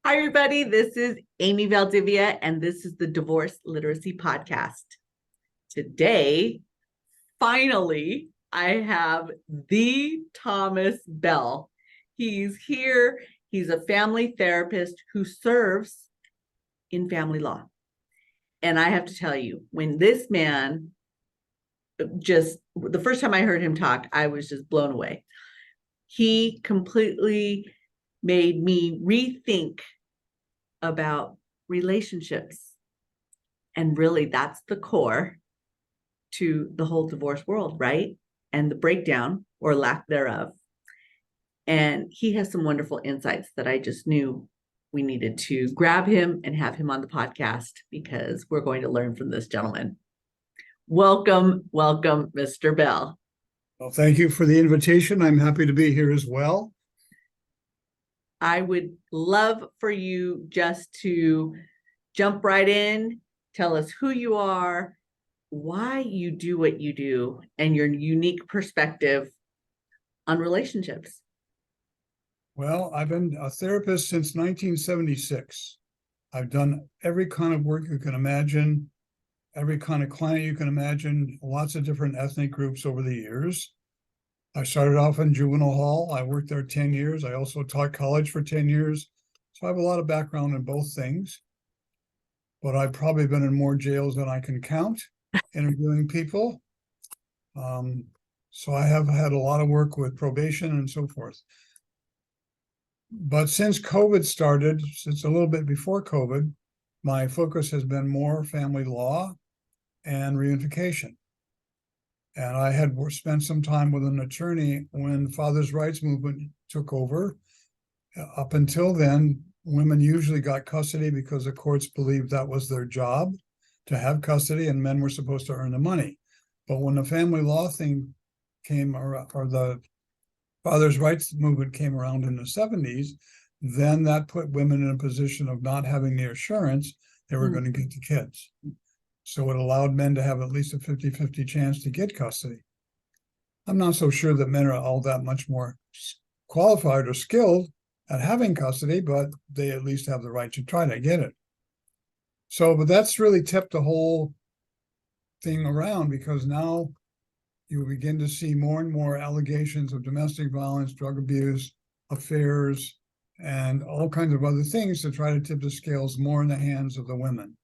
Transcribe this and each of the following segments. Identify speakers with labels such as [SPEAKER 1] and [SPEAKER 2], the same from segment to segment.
[SPEAKER 1] Hi, everybody. This is Amy Valdivia, and this is the Divorce Literacy Podcast. Today, finally, I have the Thomas Bell. He's here. He's a family therapist who serves in family law. And I have to tell you, when this man the first time I heard him talk, I was just blown away. He completely made me rethink about relationships. And really, that's the core to the whole divorce world, right? And the breakdown or lack thereof. And he has some wonderful insights that I just knew we needed to grab him and have him on the podcast because we're going to learn from this gentleman. Welcome, Mr. Bell.
[SPEAKER 2] Well, thank you for the invitation. I'm happy to be here as well.
[SPEAKER 1] I would love for you just to jump right in, tell us who you are, why you do what you do, and your unique perspective on relationships.
[SPEAKER 2] Well, I've been a therapist since 1976. I've done every kind of work you can imagine, every kind of client you can imagine, lots of different ethnic groups over the years. I started off in juvenile hall. I worked there 10 years. I also taught college for 10 years. So I have a lot of background in both things. But I've probably been in more jails than I can count, interviewing people. So I have had a lot of work with probation and so forth. But since COVID started, since a little bit before COVID, my focus has been more family law and reunification. And I had spent some time with an attorney when Father's Rights Movement took over. Up until then, women usually got custody because the courts believed that was their job, to have custody, and men were supposed to earn the money. But when the family law thing came around, or the Father's Rights Movement came around in the 70s, then that put women in a position of not having the assurance they were going to get the kids. So it allowed men to have at least a 50-50 chance to get custody. I'm not so sure that men are all that much more qualified or skilled at having custody, but they at least have the right to try to get it. So, but that's really tipped the whole thing around, because now you begin to see more and more allegations of domestic violence, drug abuse, affairs, and all kinds of other things to try to tip the scales more in the hands of the women.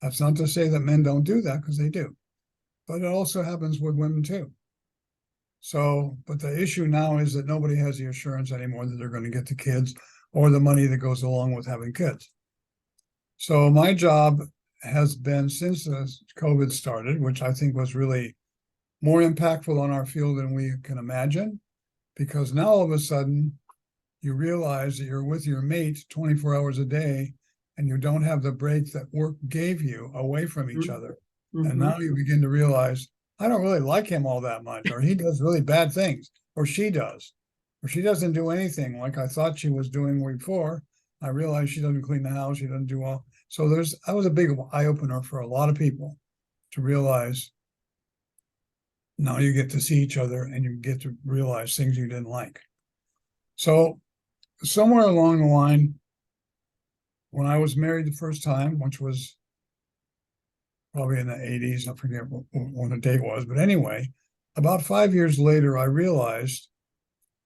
[SPEAKER 2] That's not to say that men don't do that, because they do. But it also happens with women too. So, but the issue now is that nobody has the assurance anymore that they're going to get the kids or the money that goes along with having kids. So my job has been, since COVID started, which I think was really more impactful on our field than we can imagine, because now all of a sudden you realize that you're with your mate 24 hours a day and you don't have the break that work gave you away from each other. And now you begin to realize, I don't really like him all that much, or he does really bad things, or she doesn't do anything like I thought she was doing before. I realized she doesn't clean the house, she doesn't do all. So that was a big eye opener for a lot of people, to realize now you get to see each other and you get to realize things you didn't like. So somewhere along the line, when I was married the first time, which was probably in the 80s, I forget what the date was, but anyway, about 5 years later, I realized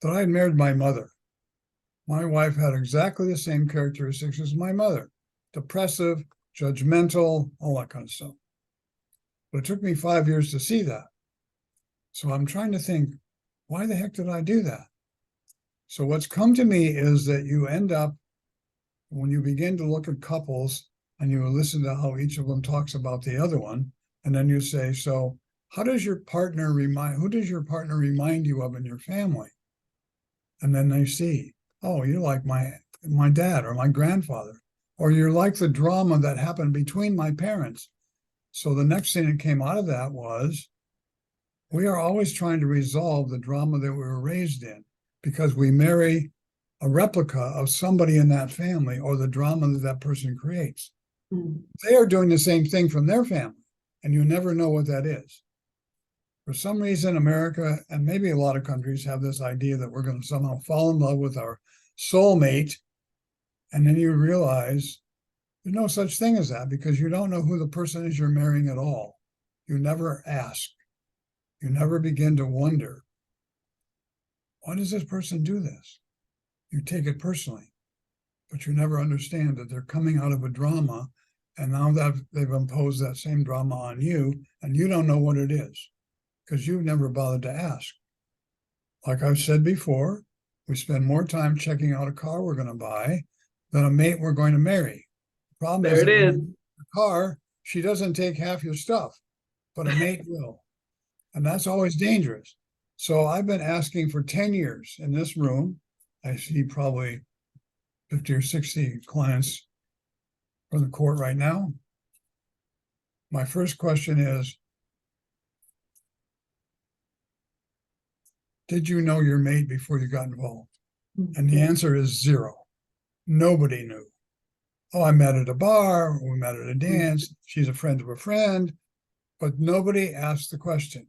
[SPEAKER 2] that I had married my mother. My wife had exactly the same characteristics as my mother: depressive, judgmental, all that kind of stuff. But it took me 5 years to see that. So I'm trying to think, why the heck did I do that? So what's come to me is that you end up, when you begin to look at couples and you listen to how each of them talks about the other one, and then you say, so who does your partner remind you of in your family? And then they see, oh, you're like my dad or my grandfather, or you're like the drama that happened between my parents. So the next thing that came out of that was, we are always trying to resolve the drama that we were raised in, because we marry a replica of somebody in that family or the drama that that person creates. They are doing the same thing from their family, and you never know what that is. For some reason, America, and maybe a lot of countries, have this idea that we're going to somehow fall in love with our soulmate And then you realize there's no such thing as that, because you don't know who the person is you're marrying at all. You never ask. You never begin to wonder, why does this person do this? You take it personally, but you never understand that they're coming out of a drama, and now that they've imposed that same drama on you, and you don't know what it is, because you've never bothered to ask. Like I've said before, we spend more time checking out a car we're going to buy than a mate we're going to marry. The problem
[SPEAKER 1] There
[SPEAKER 2] is
[SPEAKER 1] it
[SPEAKER 2] that when
[SPEAKER 1] is.
[SPEAKER 2] you get the car, she doesn't take half your stuff, but a mate will. And that's always dangerous. So I've been asking for 10 years in this room. I see probably 50 or 60 clients from the court right now. My first question is, did you know your mate before you got involved? And the answer is zero. Nobody knew. Oh, I met at a bar, we met at a dance, she's a friend of a friend, but nobody asked the question.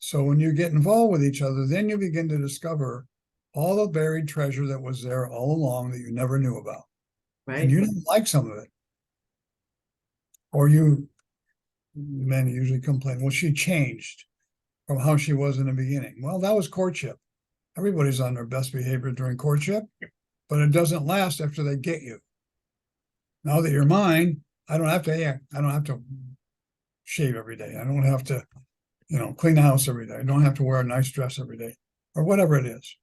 [SPEAKER 2] So when you get involved with each other, then you begin to discover all the buried treasure that was there all along that you never knew about.
[SPEAKER 1] Right.
[SPEAKER 2] And you didn't like some of it. Or men usually complain, well, she changed from how she was in the beginning. Well, that was courtship. Everybody's on their best behavior during courtship, but it doesn't last after they get you. Now that you're mine, I don't have to shave every day. I don't have to, clean the house every day. I don't have to wear a nice dress every day, or whatever it is.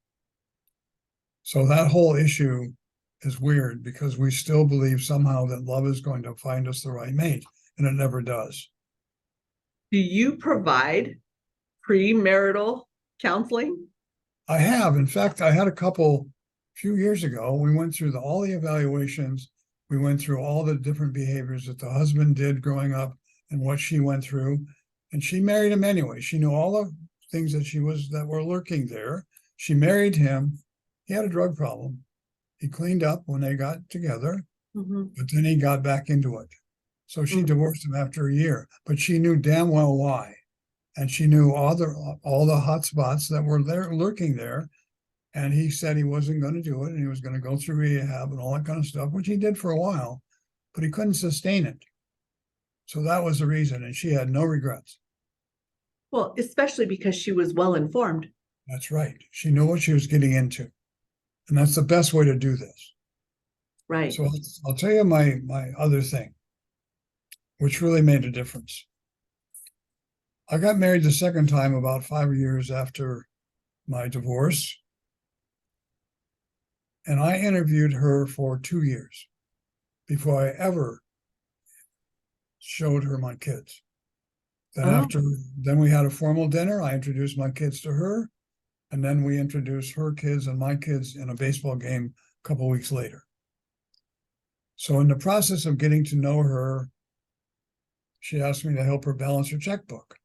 [SPEAKER 2] So that whole issue is weird, because we still believe somehow that love is going to find us the right mate, and it never does.
[SPEAKER 1] Do you provide premarital counseling?
[SPEAKER 2] I have. In fact, I had a couple few years ago. We went through all the evaluations. We went through all the different behaviors that the husband did growing up and what she went through. And she married him anyway. She knew all the things that were lurking there. She married him. He had a drug problem. He cleaned up when they got together, but then he got back into it. So she divorced him after a year, but she knew damn well why. And she knew all the hot spots that were there lurking there. And he said he wasn't going to do it, and he was going to go through rehab and all that kind of stuff, which he did for a while, but he couldn't sustain it. So that was the reason, and she had no regrets.
[SPEAKER 1] Well, especially because she was well informed.
[SPEAKER 2] That's right. She knew what she was getting into. And that's the best way to do this.
[SPEAKER 1] Right.
[SPEAKER 2] So I'll tell you my other thing, which really made a difference. I got married the second time about 5 years after my divorce. And I interviewed her for 2 years before I ever showed her my kids. Then we had a formal dinner. I introduced my kids to her. And then we introduced her kids and my kids in a baseball game a couple of weeks later. So in the process of getting to know her, she asked me to help her balance her checkbook.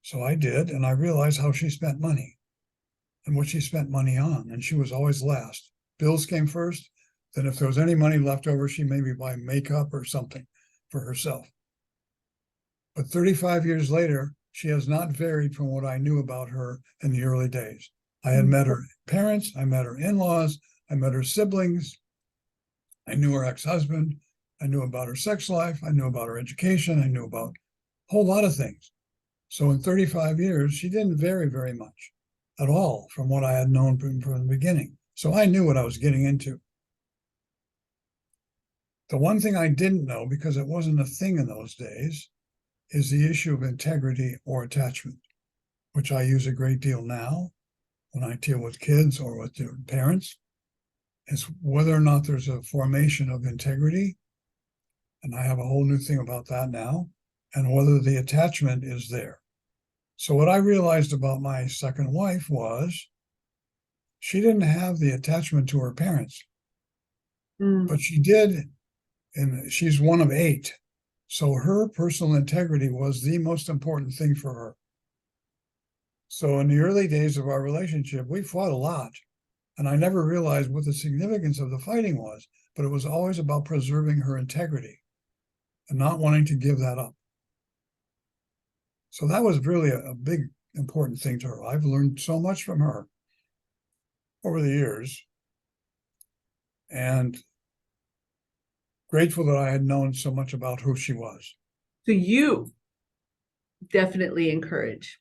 [SPEAKER 2] So I did, and I realized how she spent money and what she spent money on. And she was always last. Bills came first. Then if there was any money left over, she maybe buy makeup or something for herself. But 35 years later, she has not varied from what I knew about her in the early days. I had met her parents, I met her in-laws, I met her siblings, I knew her ex-husband, I knew about her sex life, I knew about her education, I knew about a whole lot of things. So in 35 years, she didn't vary very much at all from what I had known from the beginning. So I knew what I was getting into. The one thing I didn't know, because it wasn't a thing in those days, is the issue of integrity or attachment, which I use a great deal now when I deal with kids or with their parents, is whether or not there's a formation of integrity. And I have a whole new thing about that now, and whether the attachment is there. So what I realized about my second wife was she didn't have the attachment to her parents, but she did, and she's one of 8. So her personal integrity was the most important thing for her. So in the early days of our relationship, we fought a lot. And I never realized what the significance of the fighting was, but it was always about preserving her integrity and not wanting to give that up. So that was really a big, important thing to her. I've learned so much from her over the years. And grateful that I had known so much about who she was.
[SPEAKER 1] So you definitely encourage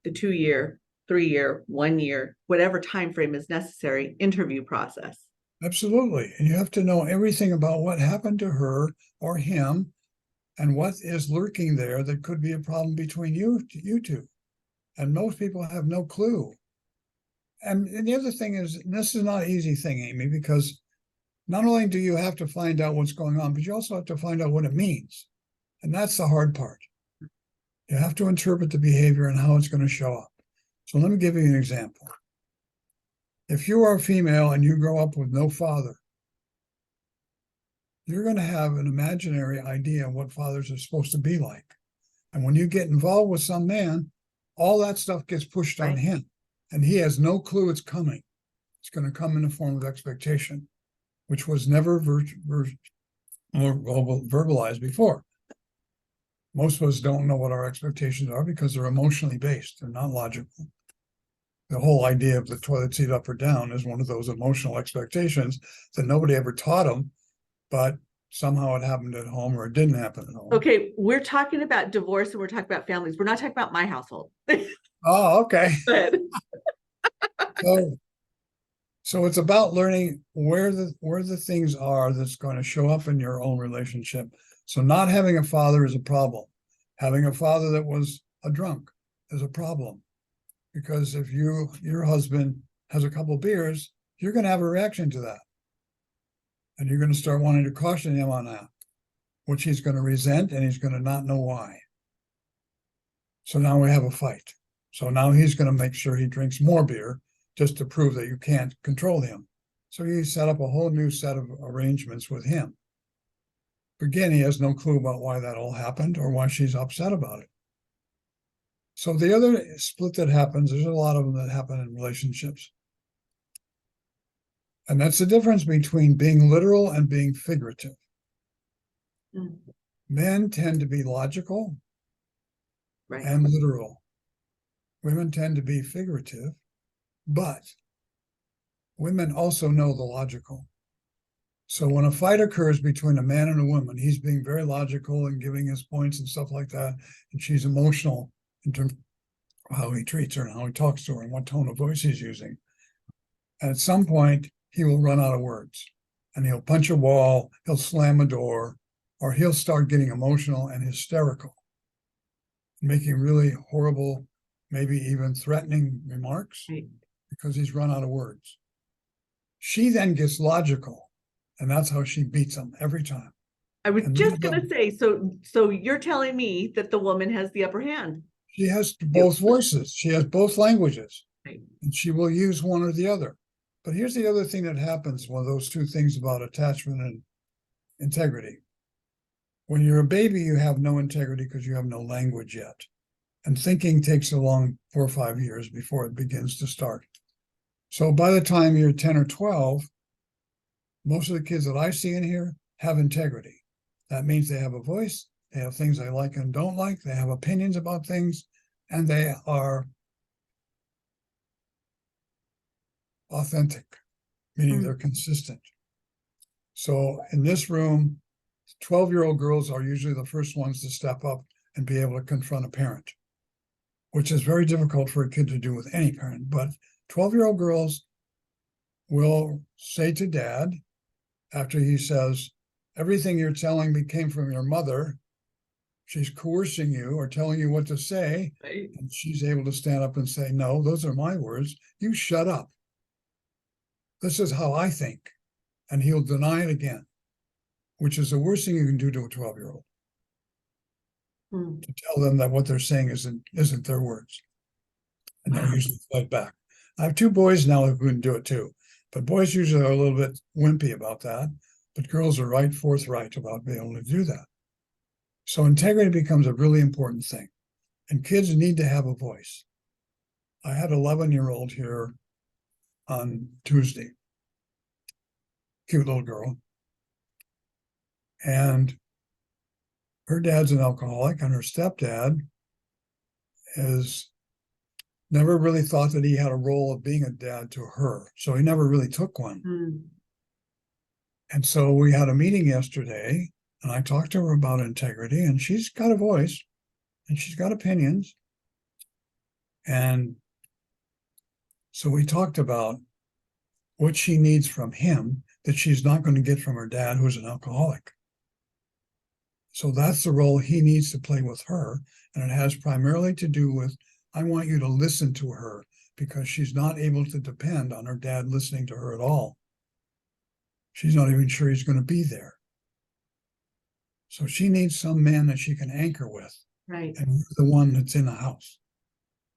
[SPEAKER 1] the 2 year, 3 year, 1 year, whatever time frame is necessary interview process.
[SPEAKER 2] Absolutely. And you have to know everything about what happened to her or him and what is lurking there that could be a problem between you two. And most people have no clue. And the other thing is, this is not an easy thing, Amy, because not only do you have to find out what's going on, but you also have to find out what it means. And that's the hard part. You have to interpret the behavior and how it's going to show up. So let me give you an example. If you are a female and you grow up with no father, you're going to have an imaginary idea of what fathers are supposed to be like. And when you get involved with some man, all that stuff gets pushed on him. And he has no clue it's coming. It's going to come in the form of expectation, which was never verbalized before. Most of us don't know what our expectations are because they're emotionally based. They're not logical. The whole idea of the toilet seat up or down is one of those emotional expectations that nobody ever taught them, but somehow it happened at home or it didn't happen at home.
[SPEAKER 1] Okay, we're talking about divorce and we're talking about families. We're not talking about my household.
[SPEAKER 2] Oh, okay. So it's about learning where the things are that's going to show up in your own relationship. So not having a father is a problem. Having a father that was a drunk is a problem. Because if your husband has a couple of beers, you're going to have a reaction to that. And you're going to start wanting to caution him on that, which he's going to resent and he's going to not know why. So now we have a fight. So now he's going to make sure he drinks more beer just to prove that you can't control him. So you set up a whole new set of arrangements with him. Again, he has no clue about why that all happened or why she's upset about it. So the other split that happens, there's a lot of them that happen in relationships. And that's the difference between being literal and being figurative.
[SPEAKER 1] Mm.
[SPEAKER 2] Men tend to be logical and literal. Women tend to be figurative, but women also know the logical. So when a fight occurs between a man and a woman, he's being very logical and giving his points and stuff like that, and she's emotional in terms of how he treats her and how he talks to her and what tone of voice he's using. And at some point, he will run out of words and he'll punch a wall, he'll slam a door, or he'll start getting emotional and hysterical, making really horrible, maybe even threatening remarks because he's run out of words. She then gets logical, and that's how she beats him every time.
[SPEAKER 1] I was just going to say, so you're telling me that the woman has the upper hand.
[SPEAKER 2] She has both voices. She has both languages, and she will use one or the other. But here's the other thing that happens, one of those two things about attachment and integrity. When you're a baby, you have no integrity because you have no language yet. And thinking takes a long 4 or 5 years before it begins to start. So by the time you're 10 or 12, most of the kids that I see in here have integrity. That means they have a voice, they have things they like and don't like, they have opinions about things, and they are authentic, meaning they're consistent. So in this room, 12-year-old girls are usually the first ones to step up and be able to confront a parent, which is very difficult for a kid to do with any parent. But 12-year-old girls will say to dad, after he says, everything you're telling me came from your mother, she's coercing you or telling you what to say, and she's able to stand up and say, no, those are my words, you shut up. This is how I think. And he'll deny it again, which is the worst thing you can do to a 12-year-old. To tell them that what they're saying isn't their words. And they'll usually fight back. I have 2 boys now who can do it too. But boys usually are a little bit wimpy about that. But girls are forthright about being able to do that. So integrity becomes a really important thing. And kids need to have a voice. I had an 11-year-old here on Tuesday. Cute little girl. And her dad's an alcoholic, and her stepdad is never really thought that he had a role of being a dad to her. So he never really took one. And so we had a meeting yesterday, and I talked to her about integrity, and she's got a voice and she's got opinions. And so we talked about what she needs from him that she's not going to get from her dad, who's an alcoholic. So that's the role he needs to play with her. And it has primarily to do with, I want you to listen to her, because she's not able to depend on her dad listening to her at all. She's not even sure he's going to be there. So she needs some man that she can anchor with.
[SPEAKER 1] Right.
[SPEAKER 2] And you're the one that's in the house.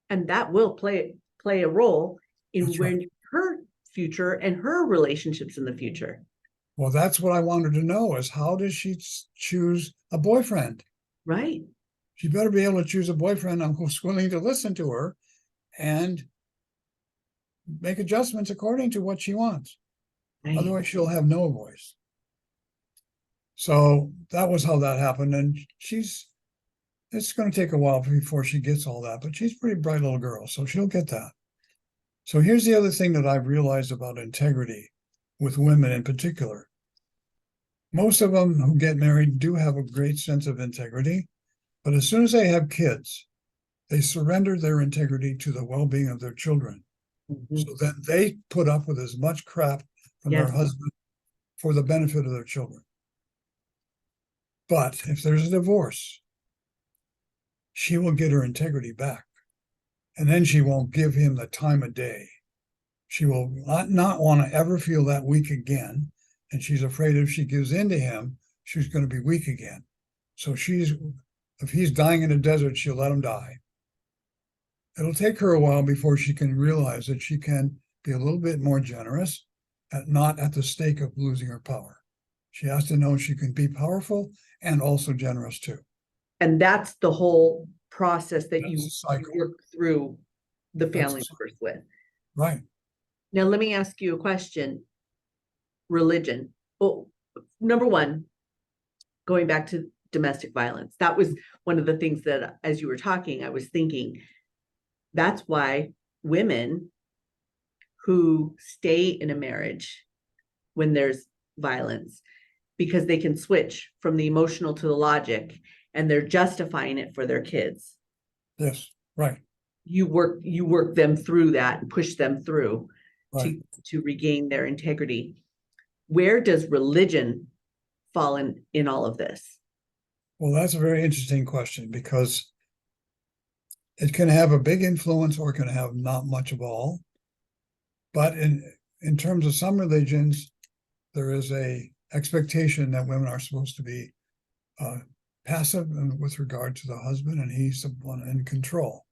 [SPEAKER 1] And that will play a role in
[SPEAKER 2] That's
[SPEAKER 1] when
[SPEAKER 2] right.
[SPEAKER 1] her future and her relationships in the future.
[SPEAKER 2] Well, that's what I wanted to know, is how does she choose a boyfriend?
[SPEAKER 1] Right.
[SPEAKER 2] She better be able to choose a boyfriend who's willing to listen to her and make adjustments according to what she wants.
[SPEAKER 1] Right.
[SPEAKER 2] Otherwise, she'll have no voice. So that was how that happened. And it's going to take a while before she gets all that, but she's a pretty bright little girl, so she'll get that. So here's the other thing that I've realized about integrity with women in particular. Most of them who get married do have a great sense of integrity, but as soon as they have kids, they surrender their integrity to the well-being of their children.
[SPEAKER 1] Mm-hmm.
[SPEAKER 2] So then they put up with as much crap from their husband for the benefit of their children. But if there's a divorce, she will get her integrity back. And then she won't give him the time of day. She will not want to ever feel that weak again. And she's afraid if she gives in to him, she's going to be weak again. So if he's dying in a desert, she'll let him die. It'll take her a while before she can realize that she can be a little bit more generous, not at the stake of losing her power. She has to know she can be powerful and also generous too.
[SPEAKER 1] And that's the whole process that you work through the family members with.
[SPEAKER 2] Right.
[SPEAKER 1] Now, let me ask you a question. Religion. Well, number one, going back to domestic violence, that was one of the things that, as you were talking, I was thinking, that's why women who stay in a marriage when there's violence, because they can switch from the emotional to the logic, and they're justifying it for their kids.
[SPEAKER 2] Yes, right.
[SPEAKER 1] You work them through that and push them through
[SPEAKER 2] right.
[SPEAKER 1] to regain their integrity. Where does religion fall in all of this?
[SPEAKER 2] Well, that's a very interesting question, because it can have a big influence or it can have not much of all. But in terms of some religions, there is a expectation that women are supposed to be passive with regard to the husband, and he's the one in control.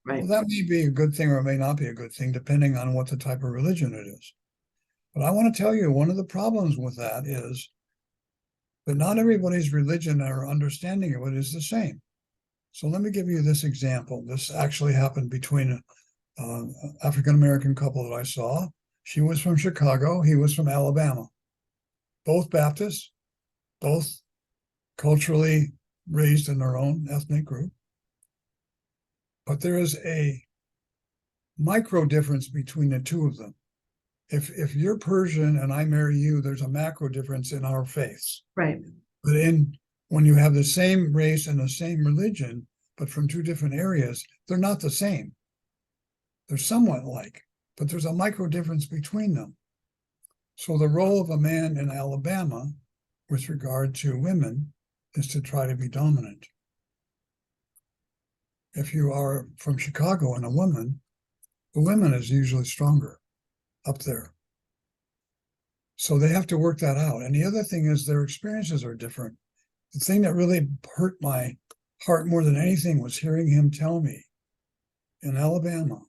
[SPEAKER 2] Right. Well, that may be a good thing or it may not be a good thing, depending on what the type of religion it is. But I want to tell you, one of the problems with that is that not everybody's religion or understanding of it is the same. So let me give you this example. This actually happened between an African-American couple that I saw. She was from Chicago. He was from Alabama. Both Baptists, both culturally raised in their own ethnic group. But there is a micro difference between the two of them. If you're Persian and I marry you, there's a macro difference in our faiths.
[SPEAKER 1] Right.
[SPEAKER 2] But when you have the same race and the same religion, but from two different areas, they're not the same. They're somewhat like, but there's a micro difference between them. So the role of a man in Alabama with regard to women is to try to be dominant. If you are from Chicago and a woman, the woman is usually stronger up there. So they have to work that out. And the other thing is their experiences are different. The thing that really hurt my heart more than anything was hearing him tell me in Alabama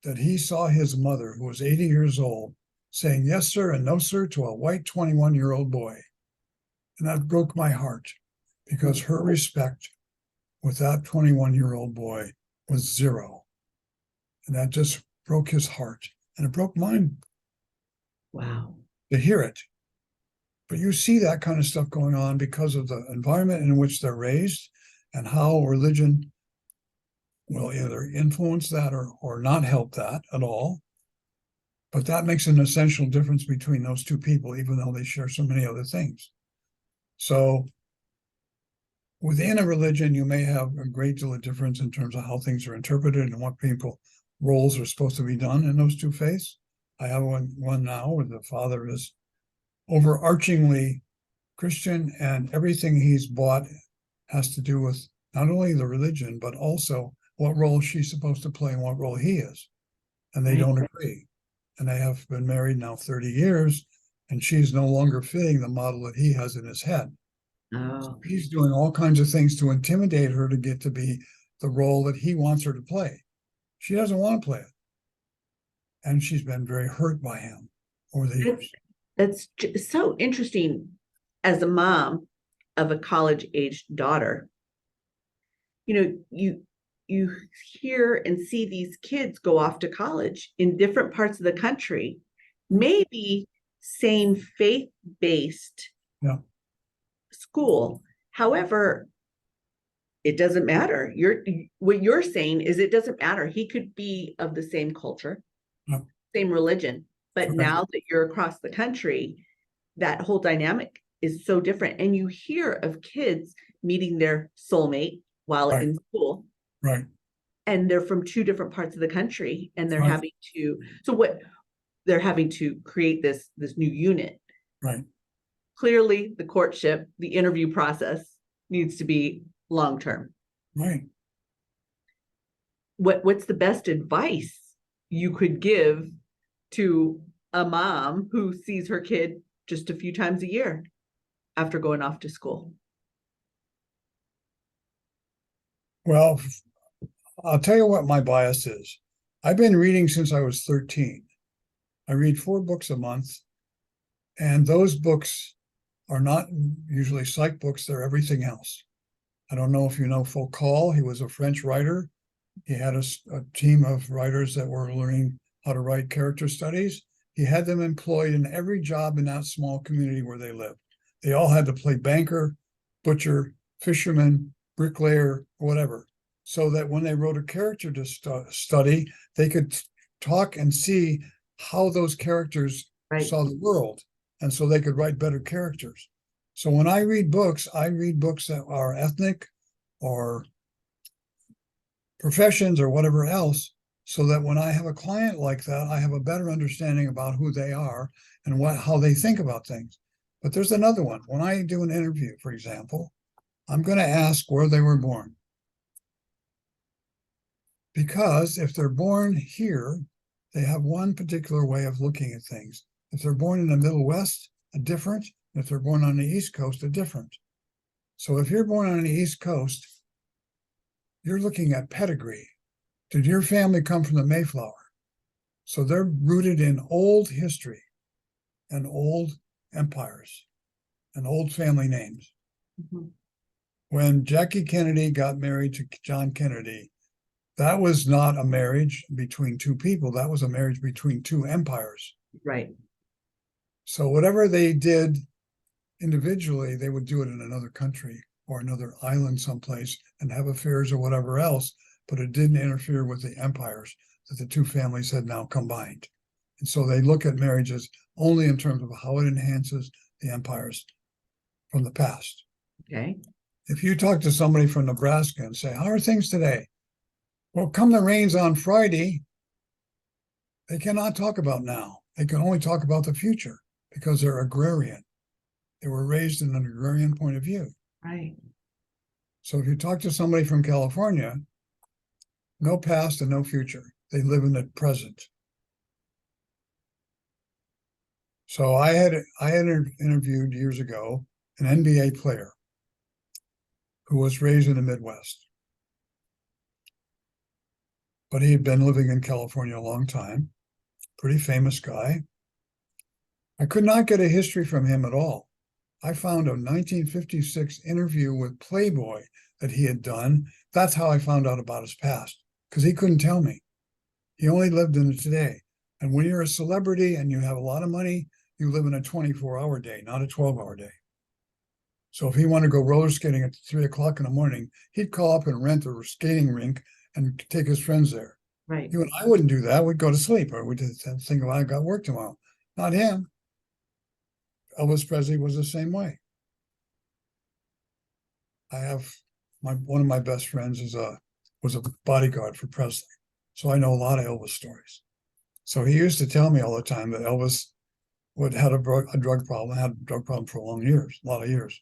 [SPEAKER 2] that he saw his mother, who was 80 years old, saying yes, sir, and no, sir, to a white 21-year-old boy. And that broke my heart, because her respect with that 21-year-old boy was zero. And that just broke his heart. And it broke mine.
[SPEAKER 1] Wow.
[SPEAKER 2] To hear it. But you see that kind of stuff going on because of the environment in which they're raised and how religion will either influence that or not help that at all. But that makes an essential difference between those two people, even though they share so many other things. So within a religion, you may have a great deal of difference in terms of how things are interpreted and what people roles are supposed to be done in those two faiths. I have one now where the father is overarchingly Christian, and everything he's bought has to do with not only the religion, but also what role she's supposed to play and what role he is. And they don't agree. And they have been married now 30 years, and she's no longer fitting the model that he has in his head. So he's doing all kinds of things to intimidate her to get to be the role that he wants her to play. She doesn't want to play it. And she's been very hurt by him over the years.
[SPEAKER 1] That's so interesting as a mom of a college-aged daughter. You hear and see these kids go off to college in different parts of the country, maybe same faith-based school. However, it doesn't matter. What you're saying is it doesn't matter. He could be of the same culture, same religion, but now that you're across the country, that whole dynamic is so different. And you hear of kids meeting their soulmate while in school.
[SPEAKER 2] Right.
[SPEAKER 1] And they're from two different parts of the country, and they're having to create this new unit.
[SPEAKER 2] Right.
[SPEAKER 1] Clearly, the courtship, the interview process needs to be long-term.
[SPEAKER 2] Right.
[SPEAKER 1] What's the best advice you could give to a mom who sees her kid just a few times a year after going off to school?
[SPEAKER 2] Well, I'll tell you what my bias is. I've been reading since I was 13. I read 4 books a month, and those books are not usually psych books, they're everything else. I don't know if you know Foucault. He was a French writer. He had a team of writers that were learning how to write character studies. He had them employed in every job in that small community where they lived. They all had to play banker, butcher, fisherman, bricklayer, whatever, so that when they wrote a character to study, they could talk and see how those characters saw the world, and so they could write better characters. So when I read books that are ethnic or professions or whatever else, so that when I have a client like that, I have a better understanding about who they are and how they think about things. But there's another one. When I do an interview, for example, I'm going to ask where they were born. Because if they're born here, they have one particular way of looking at things. If they're born in the Middle West, a different. If they're born on the East Coast, a different. So if you're born on the East Coast, you're looking at pedigree. Did your family come from the Mayflower? So they're rooted in old history and old empires and old family names. Mm-hmm. When Jackie Kennedy got married to John Kennedy, that was not a marriage between two people. That was a marriage between two empires.
[SPEAKER 1] Right.
[SPEAKER 2] So whatever they did individually, they would do it in another country or another island someplace and have affairs or whatever else, but it didn't interfere with the empires that the two families had now combined. And so they look at marriages only in terms of how it enhances the empires from the past.
[SPEAKER 1] Okay.
[SPEAKER 2] If you talk to somebody from Nebraska and say, how are things today? Well, come the rains on Friday, they cannot talk about now. They can only talk about the future because they're agrarian. They were raised in an agrarian point of view.
[SPEAKER 1] Right.
[SPEAKER 2] So if you talk to somebody from California, no past and no future. They live in the present. So I had interviewed years ago an NBA player who was raised in the Midwest. But he had been living in California a long time. Pretty famous guy. I could not get a history from him at all. I found a 1956 interview with Playboy that he had done. That's how I found out about his past, because he couldn't tell me. He only lived in the today. And when you're a celebrity and you have a lot of money, you live in a 24-hour day, not a 12-hour day. So if he wanted to go roller skating at 3 o'clock in the morning, he'd call up and rent a skating rink and take his friends there.
[SPEAKER 1] Right.
[SPEAKER 2] You and I wouldn't do that. We'd go to sleep, or we'd think, well, I got work tomorrow. Not him. Elvis Presley was the same way. I have one of my best friends was a bodyguard for Presley. So I know a lot of Elvis stories. So he used to tell me all the time that Elvis had a drug problem, had a drug problem for a lot of years.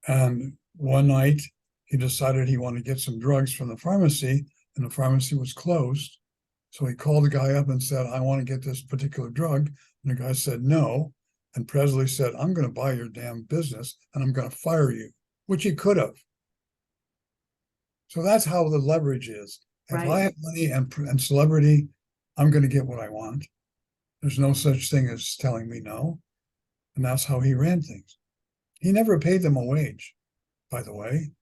[SPEAKER 2] And one night he decided he wanted to get some drugs from the pharmacy, and the pharmacy was closed. So he called the guy up and said, I want to get this particular drug. And the guy said, no. And Presley said, I'm going to buy your damn business and I'm going to fire you, which he could have. So that's how the leverage is. If I have money and celebrity, I'm going to get what I want. There's no such thing as telling me no. And that's how he ran things. He never paid them a wage, by the way.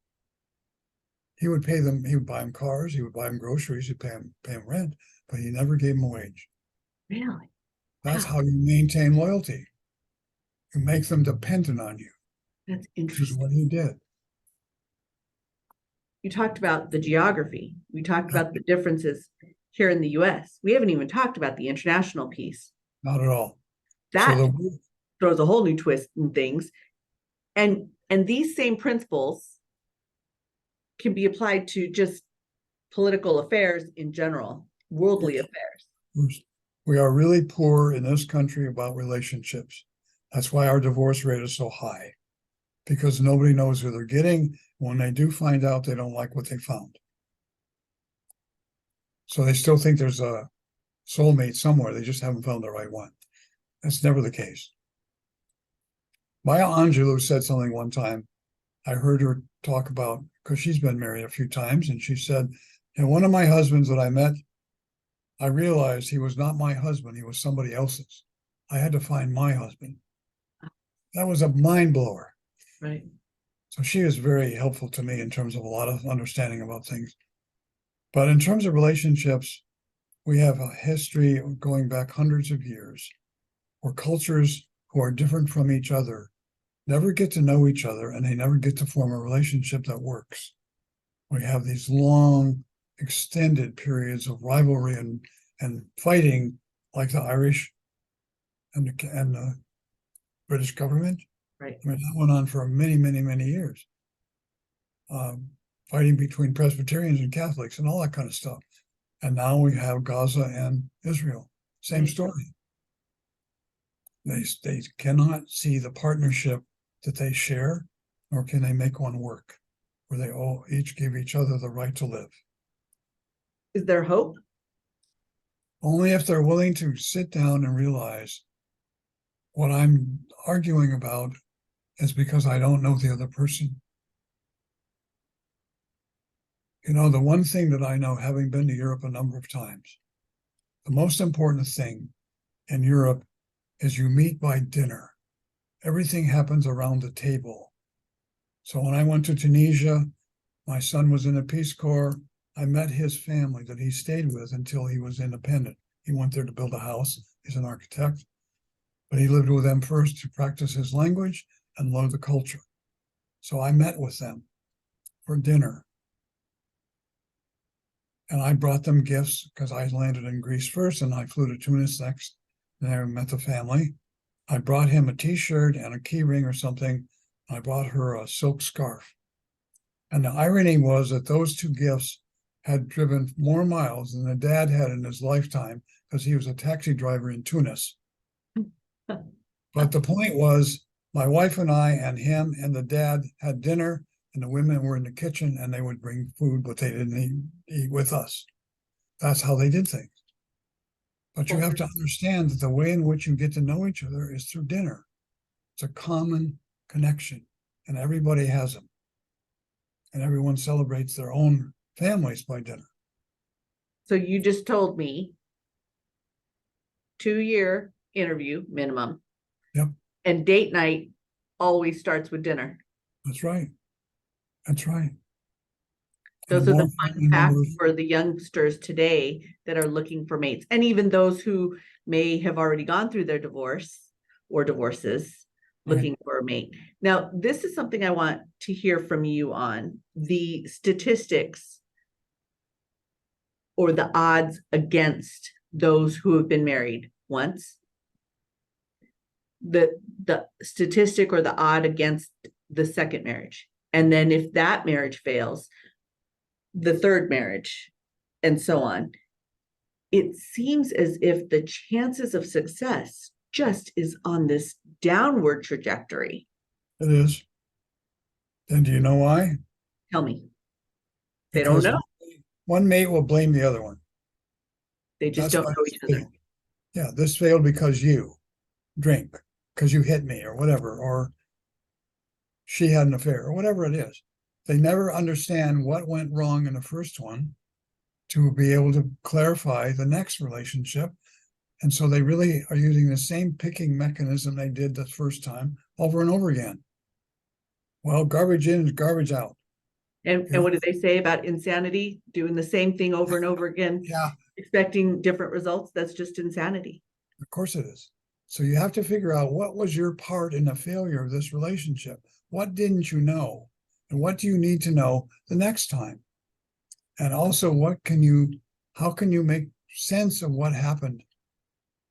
[SPEAKER 2] He would pay them, he would buy them cars, he would buy them groceries, he'd pay them rent, but he never gave them a wage.
[SPEAKER 1] Really?
[SPEAKER 2] That's
[SPEAKER 1] Wow.
[SPEAKER 2] how you maintain loyalty. You make them dependent on you.
[SPEAKER 1] That's
[SPEAKER 2] Which is
[SPEAKER 1] interesting.
[SPEAKER 2] what he did.
[SPEAKER 1] You talked about the geography. We talked about the differences here in the US. We haven't even talked about the international piece.
[SPEAKER 2] Not at all.
[SPEAKER 1] That throws a whole new twist in things. And these same principles can be applied to just political affairs in general, worldly affairs.
[SPEAKER 2] We are really poor in this country about relationships. That's why our divorce rate is so high, because nobody knows who they're getting. When they do find out, they don't like what they found. So they still think there's a soulmate somewhere. They just haven't found the right one. That's never the case. Maya Angelou said something one time. I heard her talk about, because she's been married a few times, and she said, one of my husbands that I met, I realized he was not my husband. He was somebody else's. I had to find my husband. That was a mind blower.
[SPEAKER 1] Right.
[SPEAKER 2] So she is very helpful to me in terms of a lot of understanding about things. But in terms of relationships, we have a history going back hundreds of years where cultures who are different from each other never get to know each other, and they never get to form a relationship that works. We have these long, extended periods of rivalry and fighting, like the Irish and the British government.
[SPEAKER 1] Right.
[SPEAKER 2] I mean, that went on for many, many, many years. Fighting between Presbyterians and Catholics and all that kind of stuff. And now we have Gaza and Israel. Same story. They cannot see the partnership that they share, nor can they make one work where they all each give each other the right to live.
[SPEAKER 1] Is there hope?
[SPEAKER 2] Only if they're willing to sit down and realize what I'm arguing about is because I don't know the other person. You know, the one thing that I know, having been to Europe a number of times, the most important thing in Europe is you meet by dinner. Everything happens around the table. So when I went to Tunisia, my son was in the Peace Corps. I met his family that he stayed with until he was independent. He went there to build a house. He's an architect. But he lived with them first to practice his language and learn the culture. So I met with them for dinner. And I brought them gifts because I landed in Greece first and I flew to Tunis next. And I met the family. I brought him a t-shirt and a key ring or something. I brought her a silk scarf. And the irony was that those two gifts had driven more miles than the dad had in his lifetime because he was a taxi driver in Tunis. But the point was, my wife and I and him and the dad had dinner, and the women were in the kitchen and they would bring food, but they didn't eat with us. That's how they did things. But you have to understand that the way in which you get to know each other is through dinner. It's a common connection, and everybody has them. And everyone celebrates their own families by dinner.
[SPEAKER 1] So you just told me 2-year interview minimum.
[SPEAKER 2] Yep.
[SPEAKER 1] And date night always starts with dinner.
[SPEAKER 2] That's right. That's right.
[SPEAKER 1] Those are the fun facts for the youngsters today that are looking for mates. And even those who may have already gone through their divorce or divorces, looking for a mate. Now, this is something I want to hear from you on, the statistics or the odds against those who have been married once. The statistic or the odd against the second marriage. And then if that marriage fails, the third marriage, and so on. It seems as if the chances of success just is on this downward trajectory.
[SPEAKER 2] It is. And do you know why?
[SPEAKER 1] Tell me. They don't know.
[SPEAKER 2] One mate will blame the other one.
[SPEAKER 1] They just don't know each other.
[SPEAKER 2] Yeah, this failed because you drink, because you hit me or whatever, or she had an affair or whatever it is. They never understand what went wrong in the first one to be able to clarify the next relationship. And so they really are using the same picking mechanism they did the first time over and over again. Well, garbage in is garbage out.
[SPEAKER 1] And what do they say about insanity? Doing the same thing over and over again,
[SPEAKER 2] Yeah,
[SPEAKER 1] expecting different results? That's just insanity.
[SPEAKER 2] of course it is. So you have to figure out what was your part in the failure of this relationship? What didn't you know? And what do you need to know the next time? And also, how can you make sense of what happened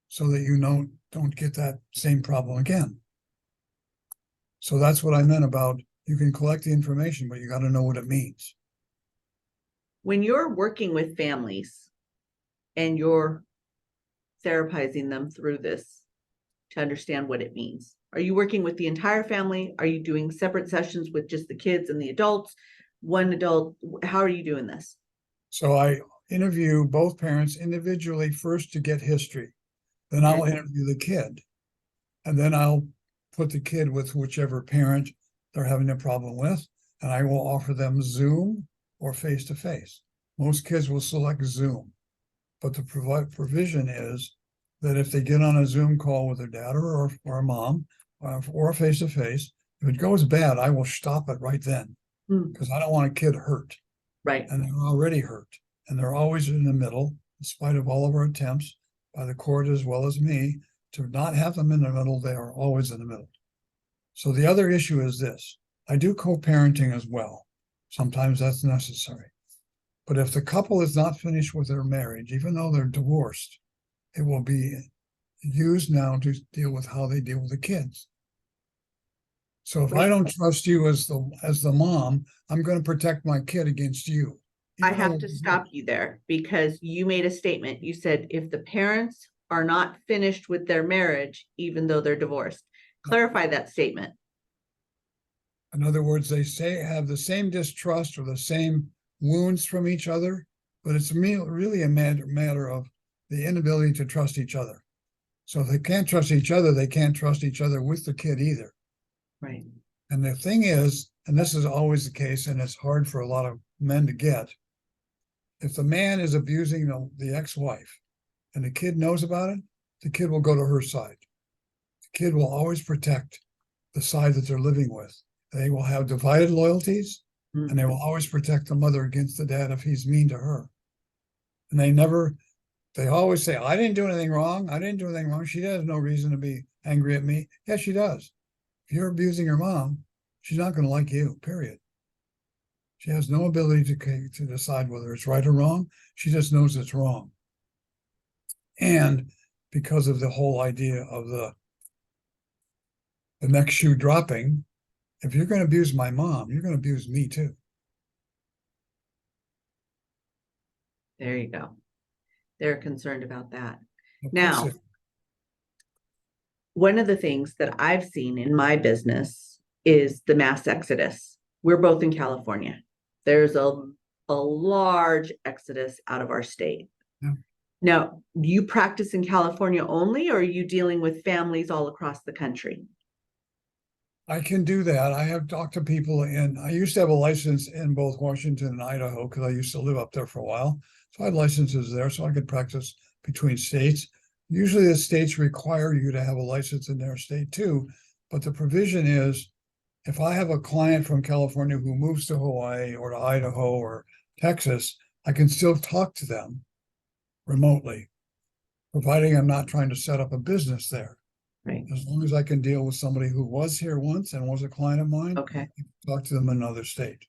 [SPEAKER 2] so that you don't get that same problem again? So that's what I meant about you can collect the information, but you got to know what it means.
[SPEAKER 1] When you're working with families and you're therapizing them through this to understand what it means, are you working with the entire family? Are you doing separate sessions with just the kids and the adults? One adult? How are you doing this?
[SPEAKER 2] So I interview both parents individually first to get history. Then I'll interview the kid. And then I'll put the kid with whichever parent they're having a problem with. And I will offer them Zoom or face-to-face. Most kids will select Zoom. But the provision is that if they get on a Zoom call with their dad or a mom or face-to-face, if it goes bad, I will stop it right then because I don't want a kid hurt.
[SPEAKER 1] Right.
[SPEAKER 2] And they're already hurt. And they're always in the middle, in spite of all of our attempts by the court as well as me to not have them in the middle. They are always in the middle. So the other issue is this. I do co-parenting as well. Sometimes that's necessary. But if the couple is not finished with their marriage, even though they're divorced, it will be used now to deal with how they deal with the kids. So if I don't trust you as the mom, I'm going to protect my kid against you.
[SPEAKER 1] I have to stop you there because you made a statement. You said if the parents are not finished with their marriage, even though they're divorced. Clarify that statement.
[SPEAKER 2] In other words, they have the same distrust or the same wounds from each other, but it's really a matter of the inability to trust each other. So if they can't trust each other, they can't trust each other with the kid either.
[SPEAKER 1] Right.
[SPEAKER 2] And the thing is, and this is always the case, and it's hard for a lot of men to get, if the man is abusing the ex-wife and the kid knows about it, the kid will go to her side. The kid will always protect the side that they're living with. They will have divided loyalties, and they will always protect the mother against the dad if he's mean to her. And they always say, I didn't do anything wrong. I didn't do anything wrong. She has no reason to be angry at me. Yes, she does. If you're abusing your mom, she's not going to like you, period. She has no ability to decide whether it's right or wrong. She just knows it's wrong. And because of the whole idea of the next shoe dropping, if you're going to abuse my mom, you're going to abuse me too.
[SPEAKER 1] There you go. They're concerned about that. Now, one of the things that I've seen in my business is the mass exodus. We're both in California. There's a large exodus out of our state.
[SPEAKER 2] Yeah.
[SPEAKER 1] Now, do you practice in California only, or are you dealing with families all across the country?
[SPEAKER 2] I can do that. I have talked to people I used to have a license in both Washington and Idaho because I used to live up there for a while. So I had licenses there so I could practice between states. Usually the states require you to have a license in their state too. But the provision is if I have a client from California who moves to Hawaii or to Idaho or Texas, I can still talk to them remotely, providing I'm not trying to set up a business there.
[SPEAKER 1] Right.
[SPEAKER 2] As long as I can deal with somebody who was here once and was a client of mine,
[SPEAKER 1] okay,
[SPEAKER 2] I can talk to them in another state.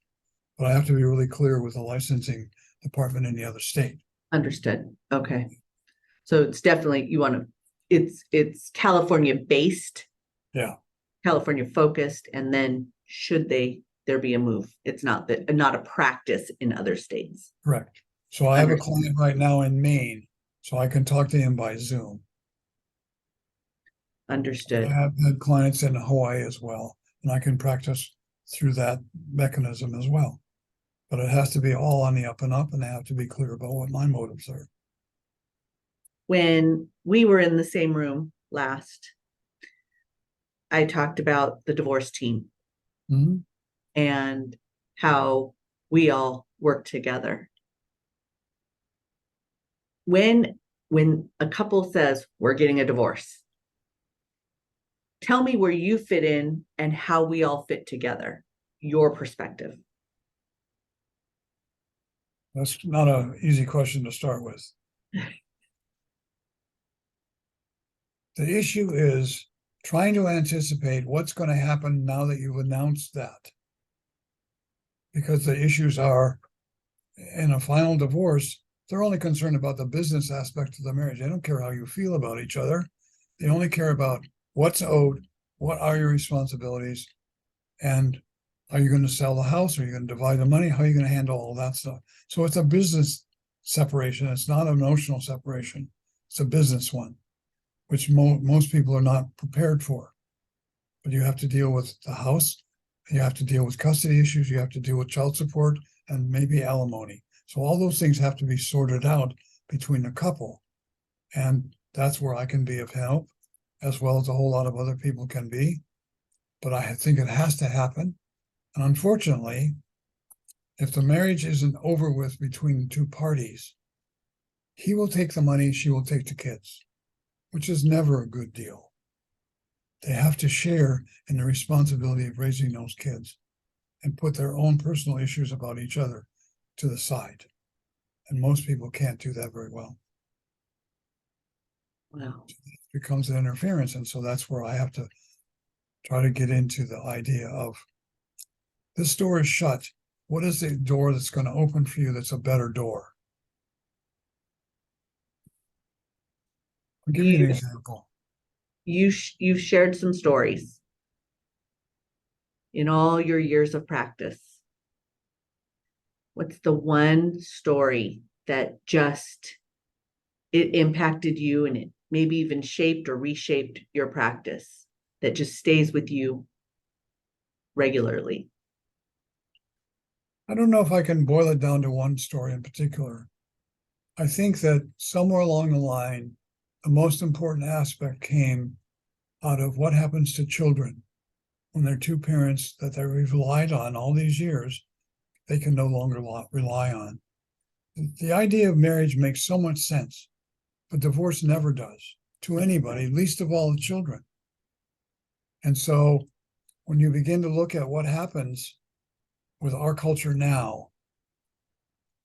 [SPEAKER 2] But I have to be really clear with the licensing department in the other state.
[SPEAKER 1] Understood. Okay. So it's definitely, you want to, it's California based,
[SPEAKER 2] Yeah,
[SPEAKER 1] California focused, and then should there be a move? It's not a practice in other states.
[SPEAKER 2] correct. So I have a
[SPEAKER 1] Understood.
[SPEAKER 2] client right now in Maine, so I can talk to him by Zoom. I
[SPEAKER 1] Understood.
[SPEAKER 2] have had clients in Hawaii as well, and I can practice through that mechanism as well. But it has to be all on the up and up, and I have to be clear about what my motives are.
[SPEAKER 1] When we were in the same room last, I talked about the divorce team
[SPEAKER 2] Mhm.
[SPEAKER 1] and how we all work together. When a couple says we're getting a divorce, tell me where you fit in and how we all fit together, your perspective.
[SPEAKER 2] That's not an easy question to start with. The issue is trying to anticipate what's going to happen now that you've announced that. Because the issues are in a final divorce, they're only concerned about the business aspect of the marriage. They don't care how you feel about each other. They only care about what's owed, what are your responsibilities, and are you going to sell the house? Are you going to divide the money? How are you going to handle all that stuff? So it's a business separation. It's not an emotional separation. It's a business one, which most people are not prepared for. But you have to deal with the house. You have to deal with custody issues. You have to deal with child support and maybe alimony. So all those things have to be sorted out between the couple. And that's where I can be of help, as well as a whole lot of other people can be. But I think it has to happen. And unfortunately, if the marriage isn't over with between the two parties, he will take the money, she will take the kids, which is never a good deal. They have to share in the responsibility of raising those kids and put their own personal issues about each other to the side. And most people can't do that very well.
[SPEAKER 1] Wow.
[SPEAKER 2] It becomes an interference. And so that's where I have to try to get into the idea of this door is shut. What is the door that's going to open for you that's a better door? I'll give you an
[SPEAKER 1] You
[SPEAKER 2] example.
[SPEAKER 1] you've shared some stories in all your years of practice. What's the one story that just it impacted you and it maybe even shaped or reshaped your practice that just stays with you regularly?
[SPEAKER 2] I don't know if I can boil it down to one story in particular. I think that somewhere along the line, the most important aspect came out of what happens to children when their two parents that they relied on all these years, they can no longer rely on. The idea of marriage makes so much sense, but divorce never does to anybody, least of all the children. And so when you begin to look at what happens with our culture now,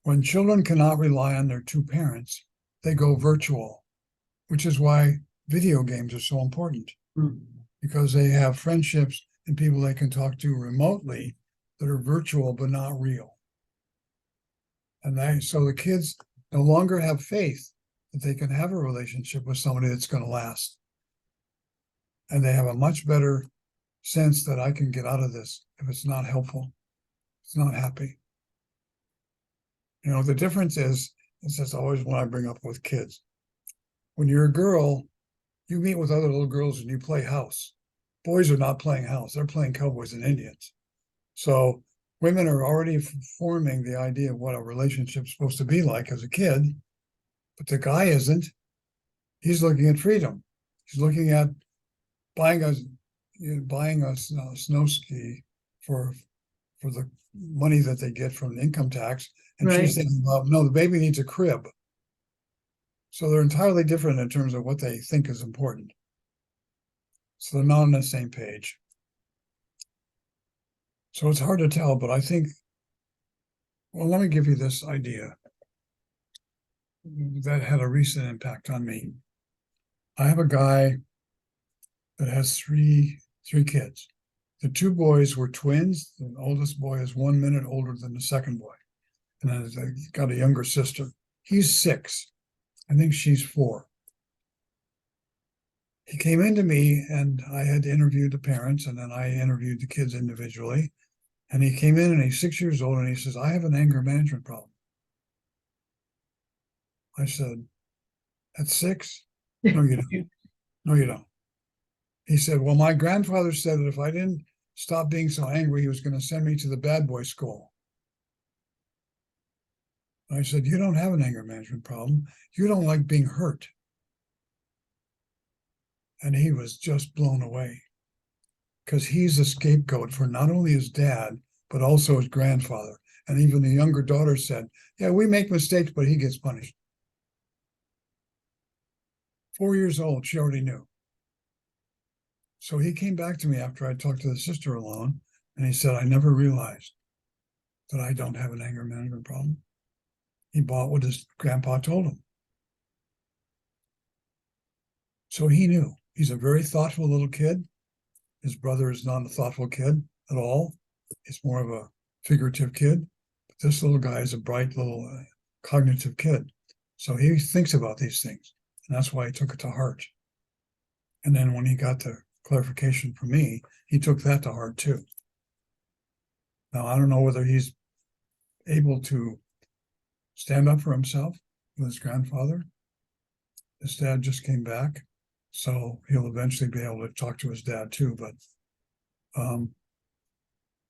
[SPEAKER 2] when children cannot rely on their two parents, they go virtual, which is why video games are so important, because they have friendships and people they can talk to remotely that are virtual but not real. And so the kids no longer have faith that they can have a relationship with somebody that's going to last. And they have a much better sense that I can get out of this if it's not helpful, it's not happy. You know, the difference is, this is always what I bring up with kids. When you're a girl, you meet with other little girls and you play house. Boys are not playing house, they're playing cowboys and Indians. So women are already forming the idea of what a relationship's supposed to be like as a kid, but the guy isn't. He's looking at freedom. He's looking at buying a snow ski for the money that they get from income tax, and
[SPEAKER 1] Right.
[SPEAKER 2] she's thinking, well, no, the baby needs a crib. So they're entirely different in terms of what they think is important. So they're not on the same page. So it's hard to tell, but I think, well, let me give you this idea that had a recent impact on me. I have a guy that has three kids. The two boys were twins. The oldest boy is 1 minute older than the second boy. And then he's got a younger sister. He's 6. I think she's 4. He came into me and I had interviewed the parents and then I interviewed the kids individually. And he came in and he's 6 years old and he says, I have an anger management problem. I said, at 6? No, you don't. No, you don't. He said, well, my grandfather said that if I didn't stop being so angry, he was going to send me to the bad boy school. I said, you don't have an anger management problem. You don't like being hurt. And he was just blown away because he's a scapegoat for not only his dad, but also his grandfather. And even the younger daughter said, yeah, we make mistakes, but he gets punished. 4 years old, she already knew. So he came back to me after I talked to the sister-in-law, and he said, I never realized that I don't have an anger management problem. He bought what his grandpa told him. So he knew. He's a very thoughtful little kid. His brother is not a thoughtful kid at all. He's more of a figurative kid. But this little guy is a bright little cognitive kid. So he thinks about these things. And that's why he took it to heart. And then when he got the clarification from me, he took that to heart too. Now, I don't know whether he's able to stand up for himself with his grandfather. His dad just came back, so he'll eventually be able to talk to his dad too. But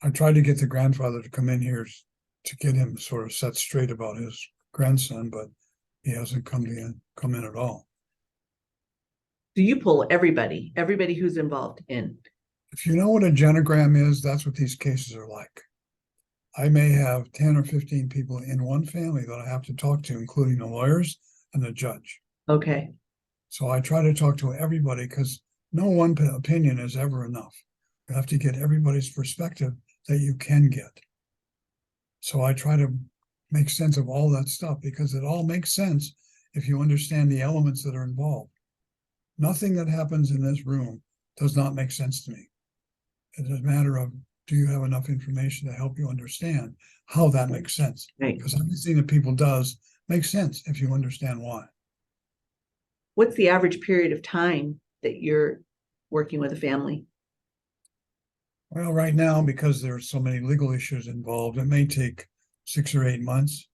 [SPEAKER 2] I tried to get the grandfather to come in here to get him sort of set straight about his grandson, but he hasn't come in at all.
[SPEAKER 1] Do you pull everybody who's involved in?
[SPEAKER 2] If you know what a genogram is, that's what these cases are like. I may have 10 or 15 people in one family that I have to talk to, including the lawyers and the judge.
[SPEAKER 1] Okay.
[SPEAKER 2] So I try to talk to everybody because no one opinion is ever enough. You have to get everybody's perspective that you can get. So I try to make sense of all that stuff because it all makes sense if you understand the elements that are involved. Nothing that happens in this room does not make sense to me. It's a matter of, do you have enough information to help you understand how that makes sense?
[SPEAKER 1] Right.
[SPEAKER 2] Because everything that people does makes sense if you understand why.
[SPEAKER 1] What's the average period of time that you're working with a family?
[SPEAKER 2] Well, right now, because there are so many legal issues involved, it may take 6 or 8 months.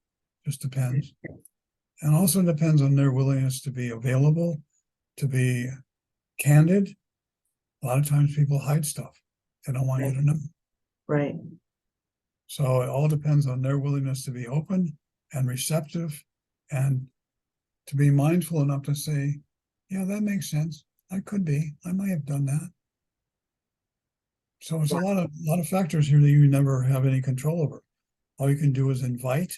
[SPEAKER 2] Just depends. And also depends on their willingness to be available, to be candid. A lot of times people hide stuff. They don't want you to know.
[SPEAKER 1] Right.
[SPEAKER 2] So it all depends on their willingness to be open and receptive and to be mindful enough to say, yeah, that makes sense. I might have done that. So it's a lot of factors here that you never have any control over. All you can do is invite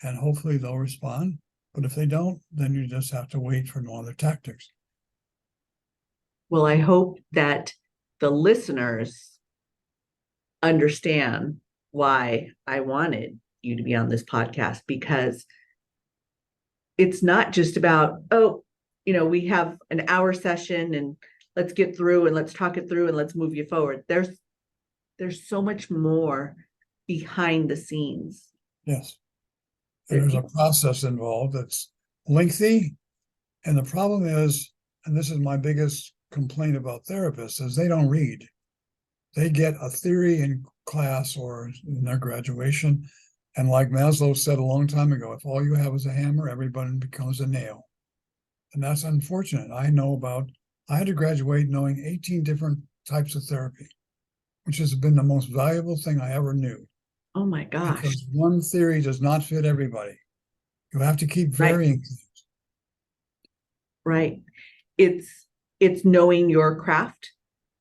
[SPEAKER 2] and hopefully they'll respond. But if they don't, then you just have to wait for no other tactics.
[SPEAKER 1] Well, I hope that the listeners understand why I wanted you to be on this podcast, because it's not just about, we have an hour session and let's get through and let's talk it through and let's move you forward. There's so much more behind the scenes.
[SPEAKER 2] Yes. And there's a process involved that's lengthy. And the problem is, and this is my biggest complaint about therapists, is they don't read. They get a theory in class or in their graduation. And like Maslow said a long time ago, if all you have is a hammer, everybody becomes a nail. And that's unfortunate. I had to graduate knowing 18 different types of therapy, which has been the most valuable thing I ever knew.
[SPEAKER 1] Oh my gosh.
[SPEAKER 2] Because one theory does not fit everybody. You have to keep varying things.
[SPEAKER 1] Right. It's knowing your craft.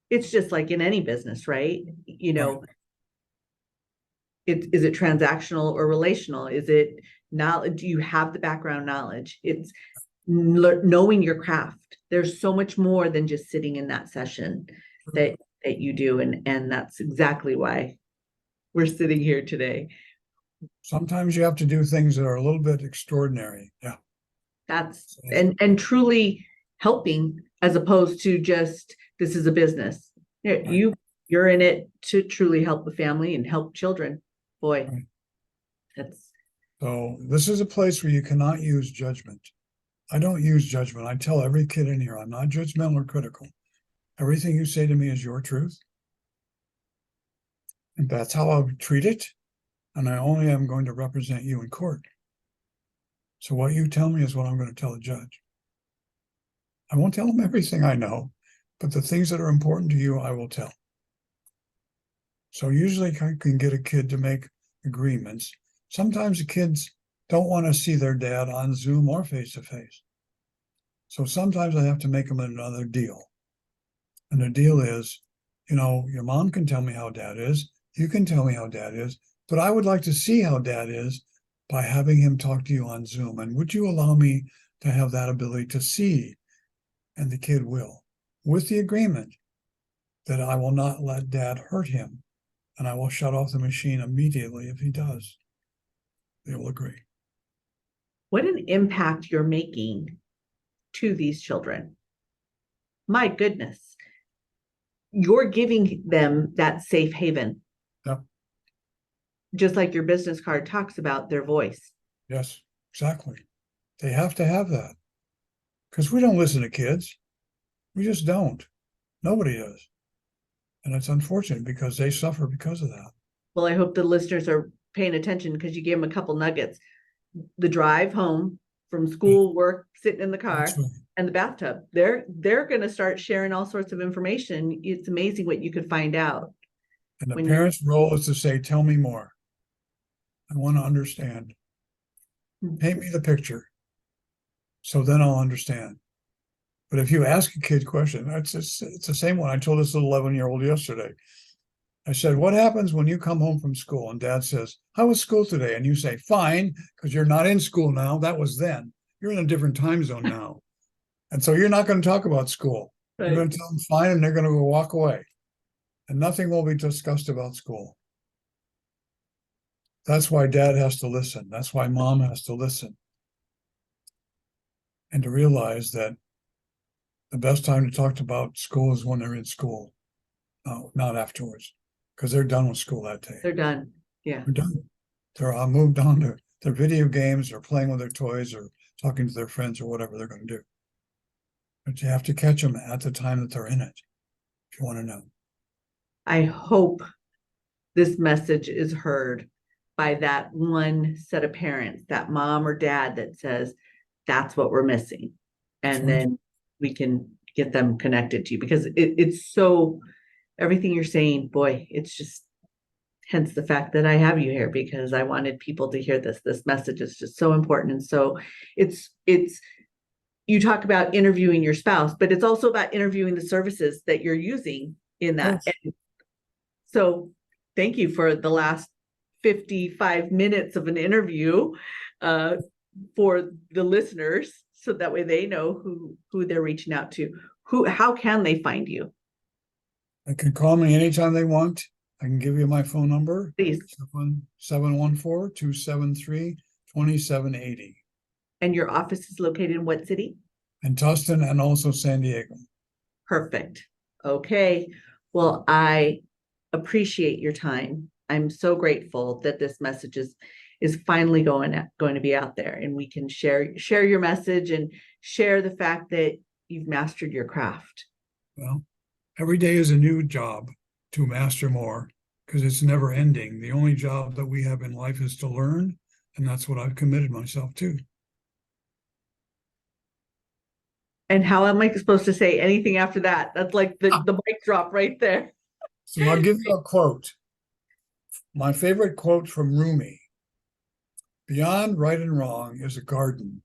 [SPEAKER 1] It's just like in any business, right?
[SPEAKER 2] Right.
[SPEAKER 1] Is it transactional or relational? Is it knowledge? Do you have the background knowledge? It's knowing your craft. There's so much more than just sitting in that session that you do. And that's exactly why we're sitting here today.
[SPEAKER 2] Sometimes you have to do things that are a little bit extraordinary. Yeah.
[SPEAKER 1] That's and truly helping, as opposed to just, this is a business. You're in it to truly help the family and help children. Boy,
[SPEAKER 2] right. So this is a place where you cannot use judgment. I don't use judgment. I tell every kid in here, I'm not judgmental or critical. Everything you say to me is your truth. And that's how I treat it. And I only am going to represent you in court. So what you tell me is what I'm going to tell the judge. I won't tell him everything I know, but the things that are important to you, I will tell. So usually I can get a kid to make agreements. Sometimes the kids don't want to see their dad on Zoom or face-to-face. So sometimes I have to make them another deal. And the deal is, you know, your mom can tell me how dad is. You can tell me how dad is. But I would like to see how dad is by having him talk to you on Zoom. And would you allow me to have that ability to see? And the kid will, with the agreement that I will not let dad hurt him. And I will shut off the machine immediately if he does. They will agree.
[SPEAKER 1] What an impact you're making to these children. My goodness. You're giving them that safe haven.
[SPEAKER 2] Yep.
[SPEAKER 1] Just like your business card talks about their voice.
[SPEAKER 2] Yes, exactly. They have to have that. Because we don't listen to kids. We just don't. Nobody does. And it's unfortunate because they suffer because of that.
[SPEAKER 1] Well, I hope the listeners are paying attention because you gave them a couple nuggets. The drive home from school, work, sitting in the car,
[SPEAKER 2] Right.
[SPEAKER 1] and the bathtub. They're going to start sharing all sorts of information. It's amazing what you could find out.
[SPEAKER 2] And the parent's role is to say, tell me more. I want to understand. Paint me the picture. So then I'll understand. But if you ask a kid a question, it's the same one. I told this little 11-year-old yesterday. I said, what happens when you come home from school and dad says, how was school today? And you say, fine, because you're not in school now. That was then. You're in a different time zone now. And so you're not going to talk about school. Right. You're going to tell them fine, and they're going to go walk away. And nothing will be discussed about school. That's why dad has to listen. That's why mom has to listen. And to realize that the best time to talk about school is when they're in school, not afterwards, because they're done with school that day.
[SPEAKER 1] They're done. Yeah.
[SPEAKER 2] They're done. They're moved on to their video games or playing with their toys or talking to their friends or whatever they're going to do. But you have to catch them at the time that they're in it, if you want to know.
[SPEAKER 1] I hope this message is heard by that one set of parents, that mom or dad that says, that's what we're missing. And then we can get them connected to you, because it's so, everything you're saying, boy, it's just, hence the fact that I have you here, because I wanted people to hear this. This message is just so important. And so it's, you talk about interviewing your spouse, but it's also about interviewing the services that you're using in that.
[SPEAKER 2] Yes.
[SPEAKER 1] And so thank you for the last 55 minutes of an interview for the listeners, so that way they know who they're reaching out to. How can they find you?
[SPEAKER 2] They can call me anytime they want. I can give you my phone number.
[SPEAKER 1] Please.
[SPEAKER 2] 714-273-2780.
[SPEAKER 1] And your office is located in what city?
[SPEAKER 2] In Tustin and also San Diego.
[SPEAKER 1] Perfect. Okay. Well, I appreciate your time. I'm so grateful that this message is finally going to be out there, and we can share your message and share the fact that you've mastered your craft.
[SPEAKER 2] Well, every day is a new job to master more, because it's never ending. The only job that we have in life is to learn, and that's what I've committed myself to.
[SPEAKER 1] And how am I supposed to say anything after that? That's like the mic drop right there.
[SPEAKER 2] So I'll give you a quote. My favorite quote from Rumi: beyond right and wrong is a garden.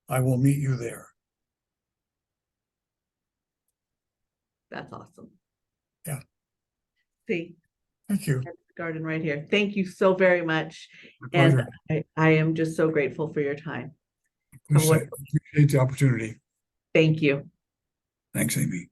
[SPEAKER 2] I will meet you there.
[SPEAKER 1] That's awesome.
[SPEAKER 2] Yeah.
[SPEAKER 1] See,
[SPEAKER 2] thank you.
[SPEAKER 1] That's the garden right here. Thank you so very much.
[SPEAKER 2] My pleasure.
[SPEAKER 1] And I am just so grateful for your time.
[SPEAKER 2] Appreciate the opportunity.
[SPEAKER 1] Thank you.
[SPEAKER 2] Thanks, Amy.